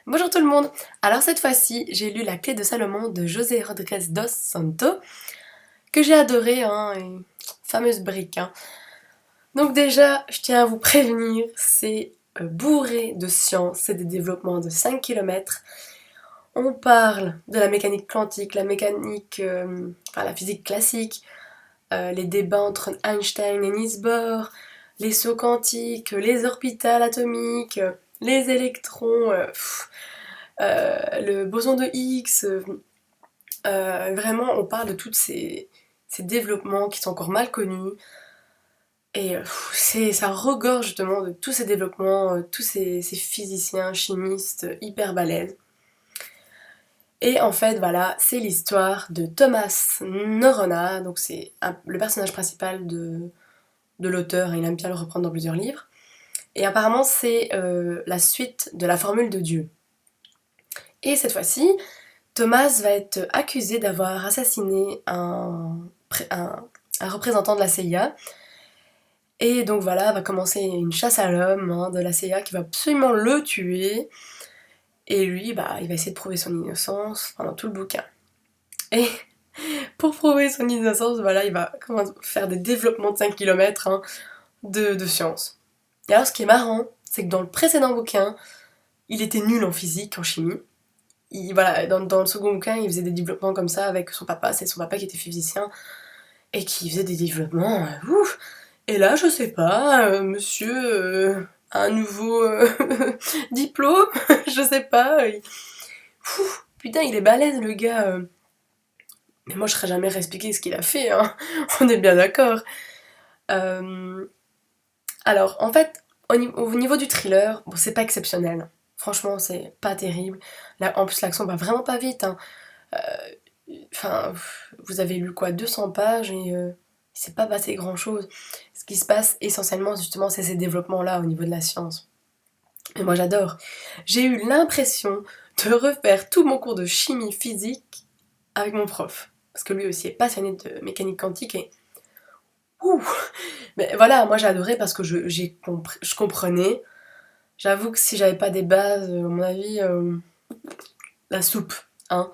Bonjour tout le monde. Alors cette fois-ci, j'ai lu La Clé de Salomon de José Rodrigues dos Santos, que j'ai adoré, une fameuse brique. Donc déjà, je tiens à vous prévenir, c'est bourré de science, c'est des développements de 5 km. On parle de la mécanique quantique, la mécanique, la physique classique, les débats entre Einstein et Niels Bohr, les sauts quantiques, les orbitales atomiques, les électrons, le boson de Higgs, vraiment on parle de tous ces développements qui sont encore mal connus. Et ça regorge justement de tous ces développements, tous ces physiciens, chimistes hyper balèzes. Et en fait, voilà, c'est l'histoire de Thomas Norona, donc c'est le personnage principal de l'auteur, et il aime bien le reprendre dans plusieurs livres. Et apparemment, c'est la suite de la formule de Dieu. Et cette fois-ci, Thomas va être accusé d'avoir assassiné un représentant de la CIA. Et donc voilà, va commencer une chasse à l'homme de la CIA qui va absolument le tuer. Et lui, il va essayer de prouver son innocence pendant tout le bouquin. Et pour prouver son innocence, voilà, il va faire des développements de 5 km de science. Et alors ce qui est marrant, c'est que dans le précédent bouquin, il était nul en physique, en chimie. Voilà, dans le second bouquin, il faisait des développements comme ça avec son papa, c'est son papa qui était physicien, et qui faisait des développements, ouf. Et là, je sais pas, monsieur a un nouveau diplôme, je sais pas. Putain, il est balèze le gars. Mais moi, je serais jamais réexpliqué ce qu'il a fait, hein. On est bien d'accord. Euh, Alors, en fait, au niveau du thriller, bon, c'est pas exceptionnel. Franchement, c'est pas terrible. Là, en plus, l'action va vraiment pas vite, hein. Enfin, vous avez lu quoi, 200 pages et il s'est pas passé grand chose. Ce qui se passe essentiellement, justement, c'est ces développements-là au niveau de la science. Et moi j'adore. J'ai eu l'impression de refaire tout mon cours de chimie physique avec mon prof. Parce que lui aussi est passionné de mécanique quantique et. Ouh. Mais voilà, moi j'ai adoré parce que je comprenais. J'avoue que si j'avais pas des bases, à mon avis, la soupe, hein.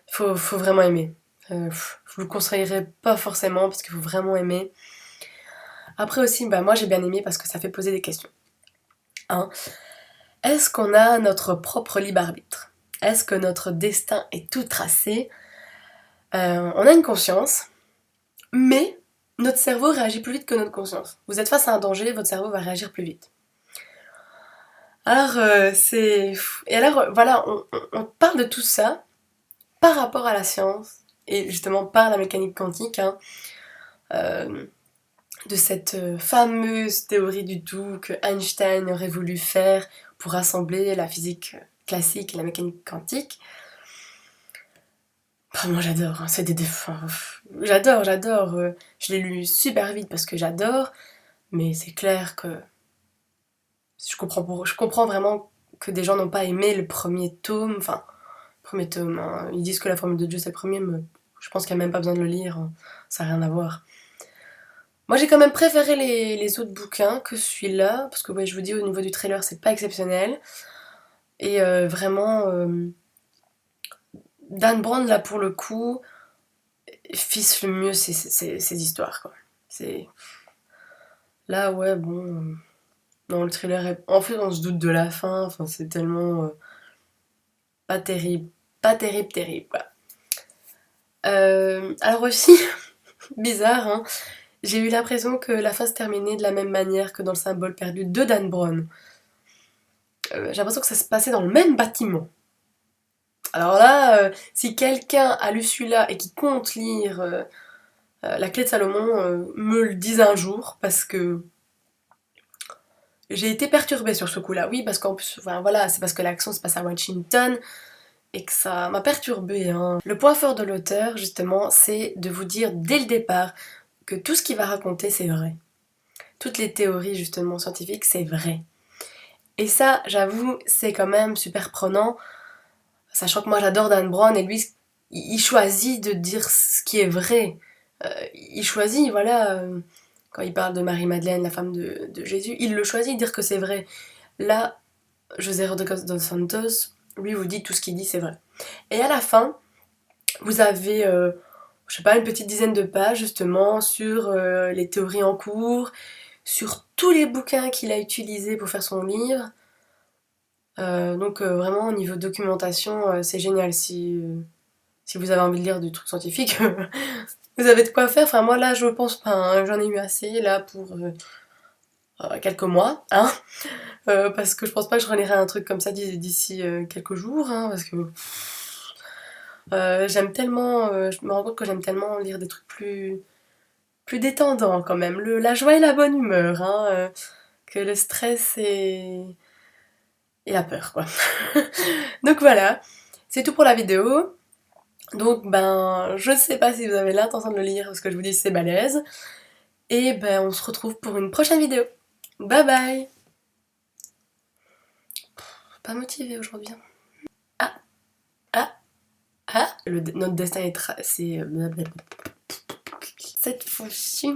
Faut vraiment aimer. Je vous le conseillerais pas forcément parce qu'il faut vraiment aimer. Après aussi, moi j'ai bien aimé parce que ça fait poser des questions. Hein. Est-ce qu'on a notre propre libre arbitre? Est-ce que notre destin est tout tracé? On a une conscience, mais notre cerveau réagit plus vite que notre conscience. Vous êtes face à un danger, votre cerveau va réagir plus vite. Alors, c'est. Et alors, voilà, on parle de tout ça par rapport à la science, et justement par la mécanique quantique, euh, de cette fameuse théorie du tout que Einstein aurait voulu faire pour rassembler la physique classique et la mécanique quantique. Moi j'adore, c'est j'adore. Je l'ai lu super vite parce que j'adore, mais c'est clair que je comprends vraiment que des gens n'ont pas aimé le premier tome, premier tome, hein. Ils disent que la formule de Dieu c'est le premier, mais je pense qu'il n'y a même pas besoin de le lire, hein. Ça n'a rien à voir. Moi j'ai quand même préféré les autres bouquins que celui-là, parce que ouais, je vous dis au niveau du trailer c'est pas exceptionnel. Et vraiment, Dan Brown là pour le coup, fiche le mieux ses histoires quoi. C'est. Là ouais bon. Non, le thriller est. En fait, on se doute de la fin, enfin, c'est tellement pas terrible. Pas terrible, terrible, quoi. Alors aussi, bizarre, hein, j'ai eu l'impression que la fin se terminait de la même manière que dans le symbole perdu de Dan Brown. J'ai l'impression que ça se passait dans le même bâtiment. Alors là, si quelqu'un a lu celui-là et qui compte lire La Clé de Salomon, me le dise un jour, parce que j'ai été perturbée sur ce coup-là. Oui, parce qu'en plus, enfin, voilà, c'est parce que l'action se passe à Washington, et que ça m'a perturbée, hein. Le point fort de l'auteur, justement, c'est de vous dire dès le départ que tout ce qu'il va raconter, c'est vrai. Toutes les théories, justement, scientifiques, c'est vrai. Et ça, j'avoue, c'est quand même super prenant, sachant que moi j'adore Dan Brown et lui, il choisit de dire ce qui est vrai. Il choisit, voilà, quand il parle de Marie-Madeleine, la femme de Jésus, il le choisit de dire que c'est vrai. Là, José Rodrigues dos Santos, lui vous dit tout ce qu'il dit c'est vrai. Et à la fin, vous avez, je sais pas, une petite dizaine de pages justement sur les théories en cours, sur tous les bouquins qu'il a utilisés pour faire son livre. Donc vraiment au niveau documentation, c'est génial. Si vous avez envie de lire du truc scientifique, vous avez de quoi faire. Enfin moi là je pense pas, hein, j'en ai eu assez là pour quelques mois, hein. Parce que je pense pas que je relirai un truc comme ça d'ici quelques jours, hein, parce que j'aime tellement, je me rends compte que j'aime tellement lire des trucs plus détendants quand même. La joie et la bonne humeur, hein, que le stress et la peur, quoi. Donc voilà, c'est tout pour la vidéo. Donc ben, je sais pas si vous avez l'intention de le lire, parce que je vous dis c'est balèze. Et ben, on se retrouve pour une prochaine vidéo. Bye bye! Pas motivée aujourd'hui. Ah, ah, ah! Notre destin est tracé. Cette fois-ci.